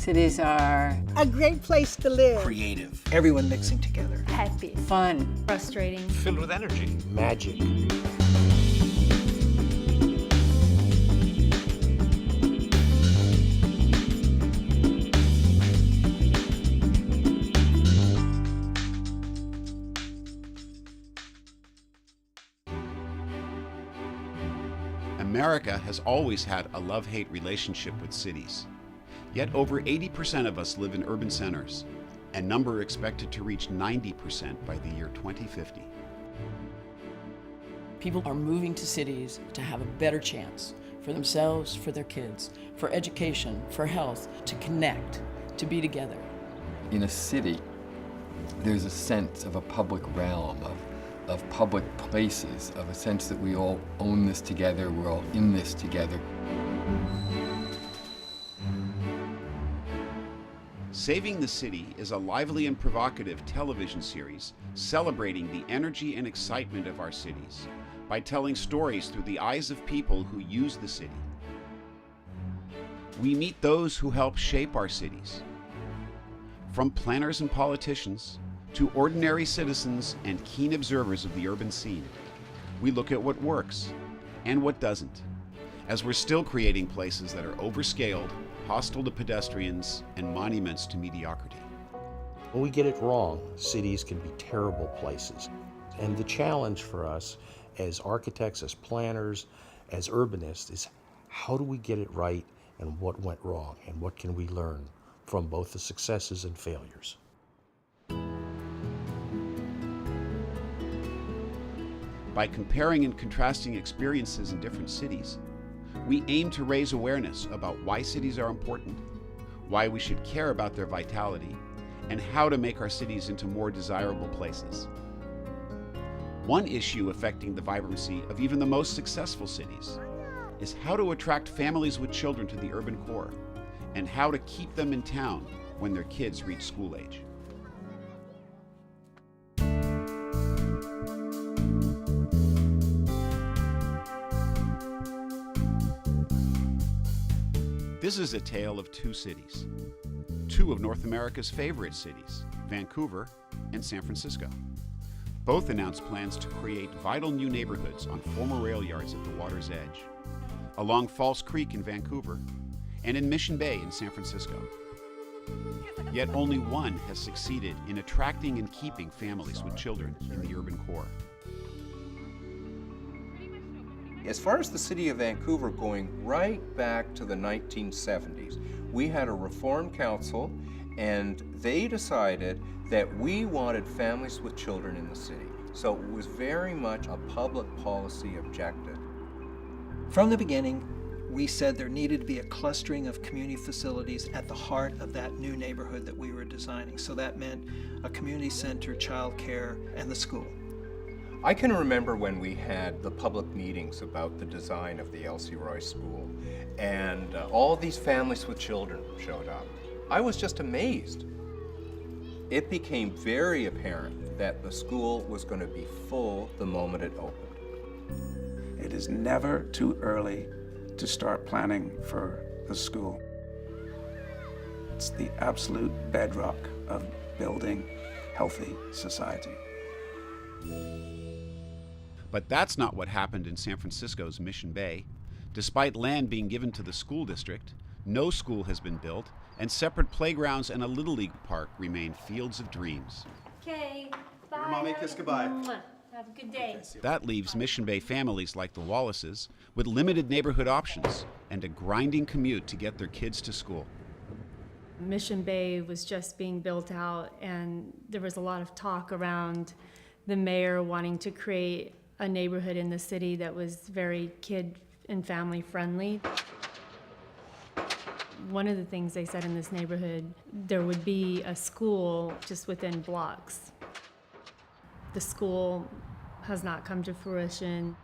Cities are a great place to live. Creative. Everyone mixing together. Happy. fun, Frustrating. Filled with energy. Magic. America has always had a love-hate relationship with cities. Yet over 80% of us live in urban centers, a number expected to reach 90% by the year 2050. People are moving to cities to have a better chance for themselves, for their kids, for education, for health, to connect, to be together. In a city, there's a sense of a public realm, of public places, of a sense that we all own this together, we're all in this together. Saving the City is a lively and provocative television series celebrating the energy and excitement of our cities by telling stories through the eyes of people who use the city. We meet those who help shape our cities, from planners and politicians to ordinary citizens and keen observers of the urban scene. We look at what works and what doesn't, as we're still creating places that are overscaled, hostile to pedestrians, and monuments to mediocrity. When we get it wrong, cities can be terrible places. And the challenge for us as architects, as planners, as urbanists is how do we get it right and what went wrong and what can we learn from both the successes and failures. By comparing and contrasting experiences in different cities, we aim to raise awareness about why cities are important, why we should care about their vitality, and how to make our cities into more desirable places. One issue affecting the vibrancy of even the most successful cities is how to attract families with children to the urban core, and how to keep them in town when their kids reach school age. This is a tale of two cities, two of North America's favorite cities, Vancouver and San Francisco. Both announced plans to create vital new neighborhoods on former rail yards at the water's edge, along False Creek in Vancouver, and in Mission Bay in San Francisco. Yet only one has succeeded in attracting and keeping families with children in the urban core. As far as the city of Vancouver, going right back to the 1970s, we had a reform council and they decided that we wanted families with children in the city. So it was very much a public policy objective. From the beginning, we said there needed to be a clustering of community facilities at the heart of that new neighborhood that we were designing. So that meant a community center, childcare, and the school. I can remember when we had the public meetings about the design of the Elsie Roy School, and all these families with children showed up. I was just amazed. It became very apparent that the school was going to be full the moment it opened. It is never too early to start planning for the school. It's the absolute bedrock of building healthy society. But that's not what happened in San Francisco's Mission Bay. Despite land being given to the school district, no school has been built, and separate playgrounds and a Little League park remain fields of dreams. Okay, bye. Mommy, kiss goodbye. Have a good day. That leaves Mission Bay families like the Wallaces with limited neighborhood options and a grinding commute to get their kids to school. Mission Bay was just being built out, and there was a lot of talk around the mayor wanting to create a neighborhood in the city that was very kid and family friendly. One of the things they said in this neighborhood, there would be a school just within blocks. The school has not come to fruition.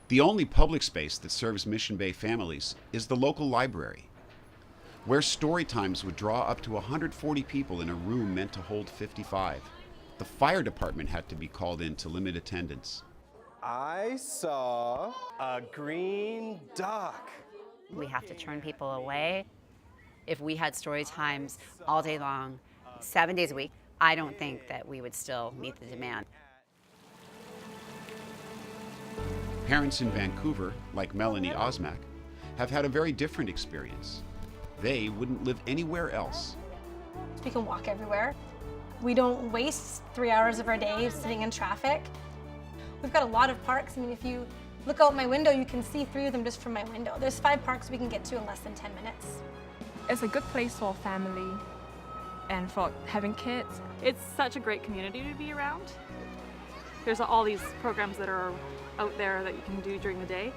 The only public space that serves Mission Bay families is the local library, where story times would draw up to 140 people in a room meant to hold 55. The fire department had to be called in to limit attendance. I saw a green duck. We have to turn people away. If we had story times all day long, 7 days a week, I don't think that we would still meet the demand. Parents in Vancouver, like Melanie Osmak, have had a very different experience. They wouldn't live anywhere else. We can walk everywhere. We don't waste 3 hours of our day sitting in traffic. We've got a lot of parks. I mean, if you look out my window, you can see 3 of them just from my window. There's 5 parks we can get to in less than 10 minutes. It's a good place for family and for having kids. It's such a great community to be around. There's all these programs that are out there that you can do during the day.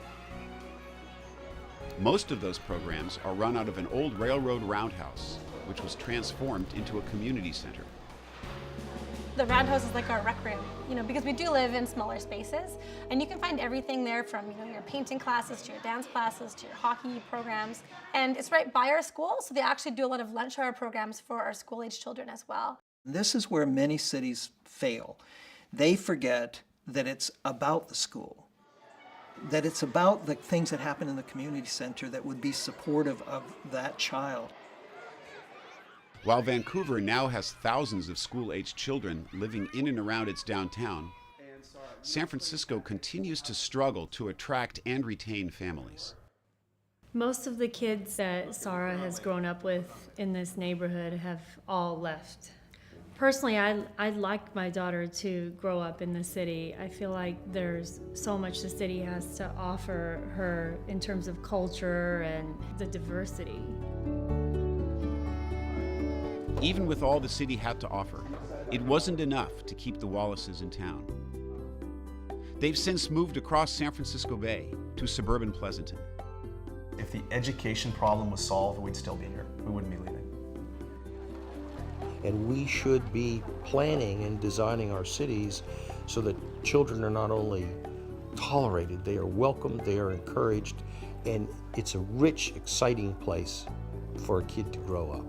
Most of those programs are run out of an old railroad roundhouse, which was transformed into a community center. The roundhouse is like our rec room, because we do live in smaller spaces, and you can find everything there from, your painting classes to your dance classes to your hockey programs. And it's right by our school, so they actually do a lot of lunch hour programs for our school-age children as well. This is where many cities fail. They forget that it's about the school, that it's about the things that happen in the community center that would be supportive of that child. While Vancouver now has thousands of school-aged children living in and around its downtown, San Francisco continues to struggle to attract and retain families. Most of the kids that Sarah has grown up with in this neighborhood have all left. Personally, I'd like my daughter to grow up in the city. I feel like there's so much the city has to offer her in terms of culture and the diversity. Even with all the city had to offer, it wasn't enough to keep the Wallaces in town. They've since moved across San Francisco Bay to suburban Pleasanton. If the education problem was solved, we'd still be here. We wouldn't be leaving. And we should be planning and designing our cities so that children are not only tolerated, they are welcomed, they are encouraged, and it's a rich, exciting place for a kid to grow up.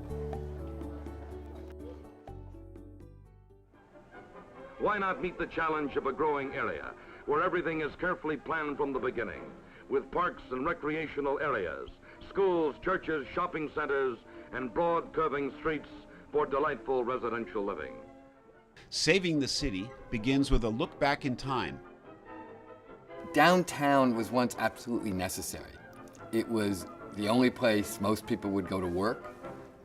Why not meet the challenge of a growing area where everything is carefully planned from the beginning, with parks and recreational areas, schools, churches, shopping centers, and broad curving streets for delightful residential living. Saving the city begins with a look back in time. Downtown was once absolutely necessary. It was the only place most people would go to work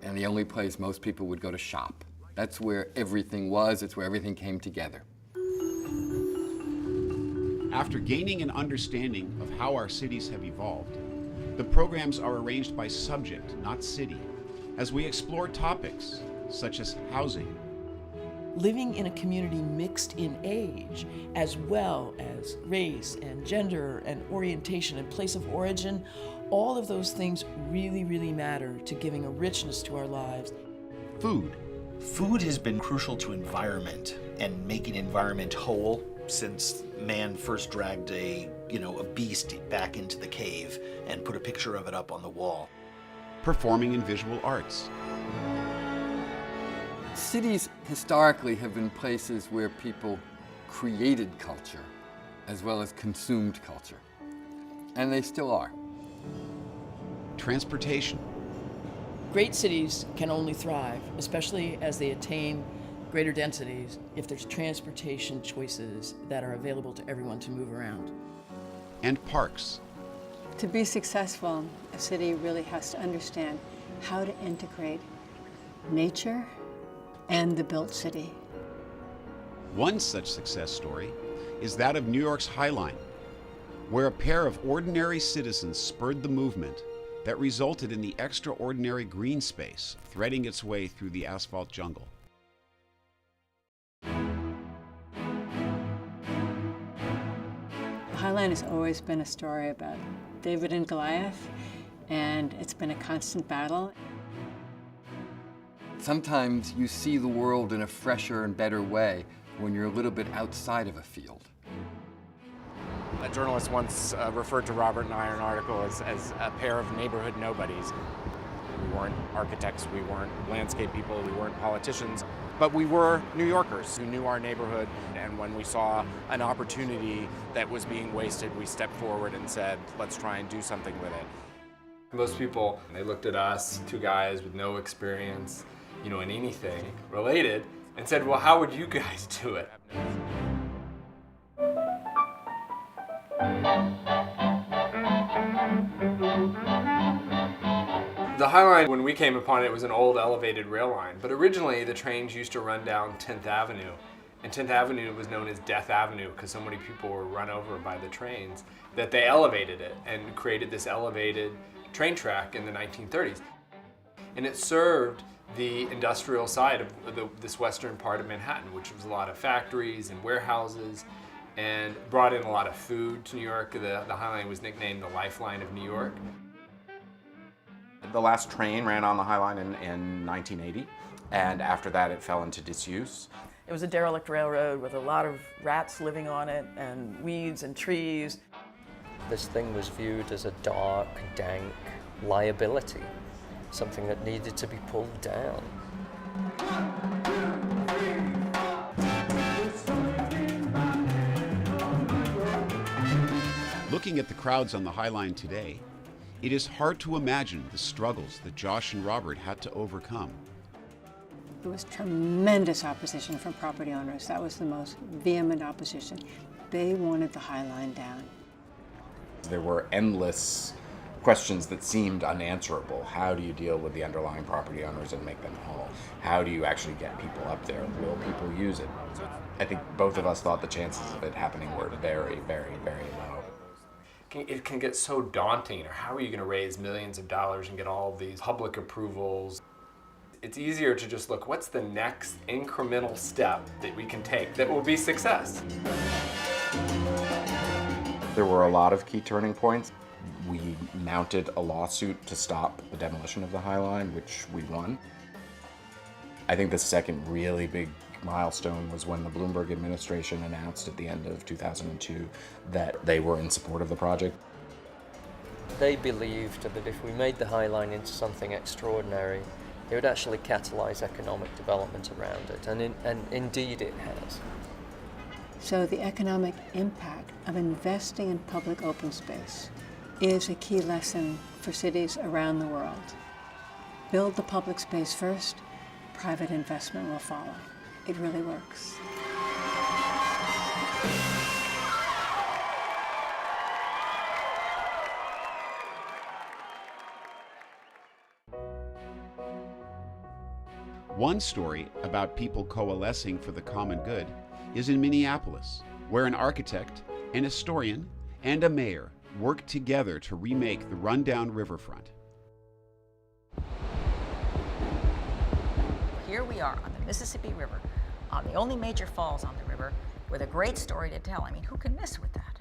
and the only place most people would go to shop. That's where everything was, it's where everything came together. After gaining an understanding of how our cities have evolved, the programs are arranged by subject, not city, as we explore topics such as housing. Living in a community mixed in age, as well as race and gender and orientation and place of origin, all of those things really, really matter to giving a richness to our lives. Food. Food has been crucial to environment and making environment whole since man first dragged a beast back into the cave and put a picture of it up on the wall. Performing and visual arts. Cities historically have been places where people created culture as well as consumed culture, and they still are. Transportation. Great cities can only thrive, especially as they attain greater densities, if there's transportation choices that are available to everyone to move around. And parks. To be successful, a city really has to understand how to integrate nature and the built city. One such success story is that of New York's High Line, where a pair of ordinary citizens spurred the movement that resulted in the extraordinary green space threading its way through the asphalt jungle. The High Line has always been a story about David and Goliath, and it's been a constant battle. Sometimes you see the world in a fresher and better way when you're a little bit outside of a field. A journalist once referred to Robert and I in an article as a pair of neighborhood nobodies. We weren't architects, we weren't landscape people, we weren't politicians, but we were New Yorkers who knew our neighborhood, and when we saw an opportunity that was being wasted, we stepped forward and said, let's try and do something with it. Most people, they looked at us, two guys with no experience, in anything related, and said, well, how would you guys do it? The High Line, when we came upon it, was an old elevated rail line, but originally the trains used to run down 10th Avenue, and 10th Avenue was known as Death Avenue because so many people were run over by the trains that they elevated it and created this elevated train track in the 1930s. And it served the industrial side of this western part of Manhattan, which was a lot of factories and warehouses, and brought in a lot of food to New York. The High Line was nicknamed the Lifeline of New York. The last train ran on the High Line in 1980, and after that it fell into disuse. It was a derelict railroad with a lot of rats living on it and weeds and trees. This thing was viewed as a dark, dank liability, something that needed to be pulled down. Looking at the crowds on the High Line today, it is hard to imagine the struggles that Josh and Robert had to overcome. There was tremendous opposition from property owners. That was the most vehement opposition. They wanted the High Line down. There were endless questions that seemed unanswerable. How do you deal with the underlying property owners and make them whole? How do you actually get people up there? Will people use it? I think both of us thought the chances of it happening were very, very, very low. It can get so daunting, or how are you going to raise millions of dollars and get all of these public approvals? It's easier to just look, what's the next incremental step that we can take that will be success? There were a lot of key turning points. We mounted a lawsuit to stop the demolition of the High Line, which we won. I think the second really big milestone was when the Bloomberg administration announced at the end of 2002 that they were in support of the project. They believed that if we made the High Line into something extraordinary, it would actually catalyze economic development around it, and indeed it has. So the economic impact of investing in public open space is a key lesson for cities around the world. Build the public space first, private investment will follow. It really works. One story about people coalescing for the common good is in Minneapolis, where an architect, an historian, and a mayor worked together to remake the rundown riverfront. Here we are on the Mississippi River, on the only major falls on the river, with a great story to tell. I mean, who can miss with that?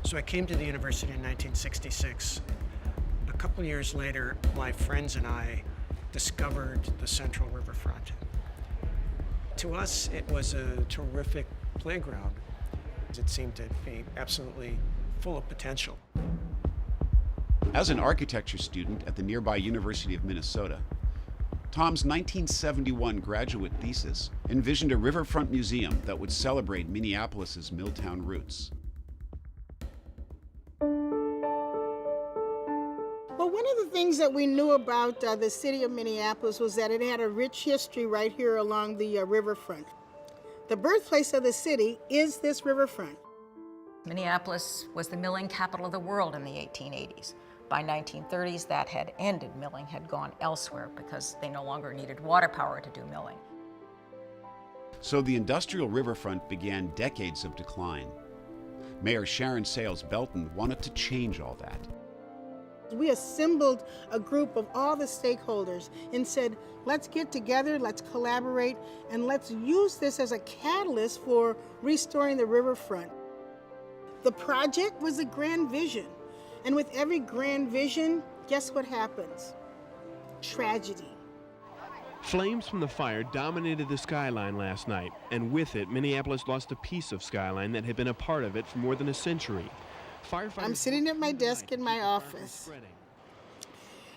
So I came to the university in 1966. A couple years later, my friends and I discovered the Central Riverfront. To us, it was a terrific playground. It seemed to be absolutely full of potential. As an architecture student at the nearby University of Minnesota, Tom's 1971 graduate thesis envisioned a riverfront museum that would celebrate Minneapolis's Milltown roots. Well, one of the things that we knew about the city of Minneapolis was that it had a rich history right here along the riverfront. The birthplace of the city is this riverfront. Minneapolis was the milling capital of the world in the 1880s. By 1930s, that had ended. Milling had gone elsewhere because they no longer needed water power to do milling. So the industrial riverfront began decades of decline. Mayor Sharon Sales Belton wanted to change all that. We assembled a group of all the stakeholders and said, let's get together, let's collaborate, and let's use this as a catalyst for restoring the riverfront. The project was a grand vision. And with every grand vision, guess what happens? Tragedy. Flames from the fire dominated the skyline last night, and with it, Minneapolis lost a piece of skyline that had been a part of it for more than a century. I'm sitting at my desk in my office,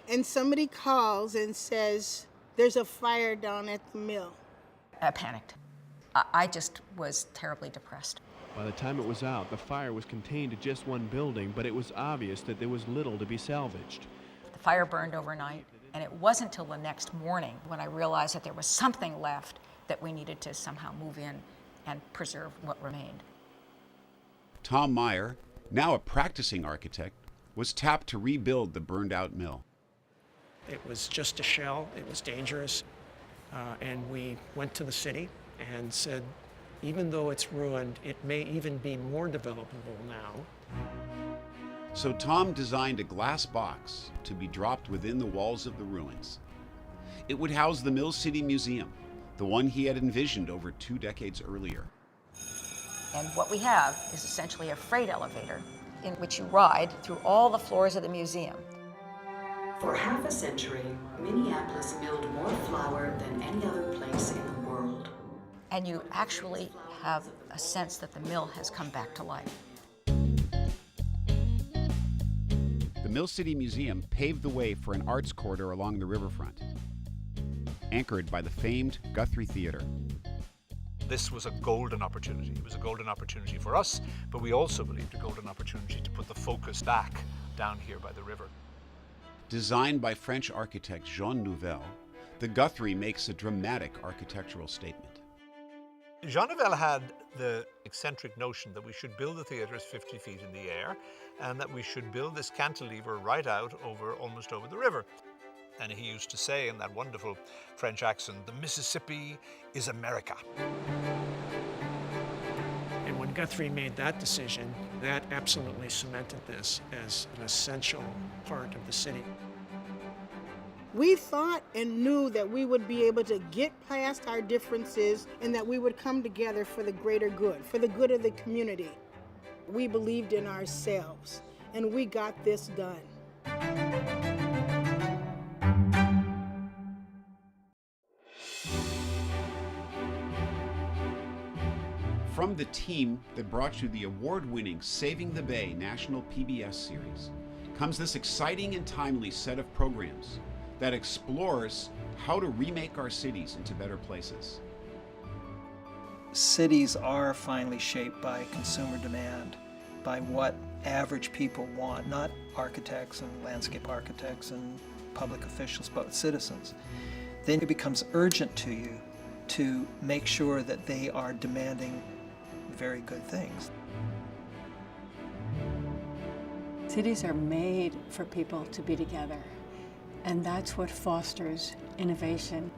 and somebody calls and says, there's a fire down at the mill. I panicked. I just was terribly depressed. By the time it was out, the fire was contained to just one building, but it was obvious that there was little to be salvaged. The fire burned overnight, and it wasn't till the next morning when I realized that there was something left that we needed to somehow move in and preserve what remained. Tom Meyer, now a practicing architect, was tapped to rebuild the burned-out mill. It was just a shell. It was dangerous. And we went to the city and said, even though it's ruined, it may even be more developable now. So Tom designed a glass box to be dropped within the walls of the ruins. It would house the Mill City Museum, the one he had envisioned over 2 decades earlier. And what we have is essentially a freight elevator in which you ride through all the floors of the museum. For half a century, Minneapolis milled more flour than any other place in the world. And you actually have a sense that the mill has come back to life. The Mill City Museum paved the way for an arts corridor along the riverfront, anchored by the famed Guthrie Theater. This was a golden opportunity. It was a golden opportunity for us, but we also believed a golden opportunity to put the focus back down here by the river. Designed by French architect Jean Nouvel, the Guthrie makes a dramatic architectural statement. Jean Nouvel had the eccentric notion that we should build the theaters 50 feet in the air and that we should build this cantilever right out almost over the river. And he used to say in that wonderful French accent, the Mississippi is America. And when Guthrie made that decision, that absolutely cemented this as an essential part of the city. We thought and knew that we would be able to get past our differences and that we would come together for the greater good, for the good of the community. We believed in ourselves, and we got this done. From the team that brought you the award-winning Saving the Bay National PBS series comes this exciting and timely set of programs that explores how to remake our cities into better places. Cities are finally shaped by consumer demand, by what average people want, not architects and landscape architects and public officials, but citizens. Then it becomes urgent to you to make sure that they are demanding very good things. Cities are made for people to be together, and that's what fosters innovation.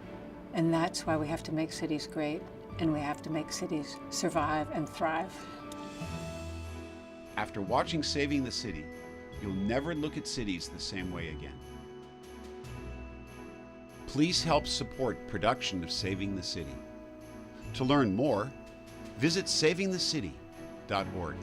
And that's why we have to make cities great, and we have to make cities survive and thrive. After watching Saving the City, you'll never look at cities the same way again. Please help support production of Saving the City. To learn more, visit savingthecity.org.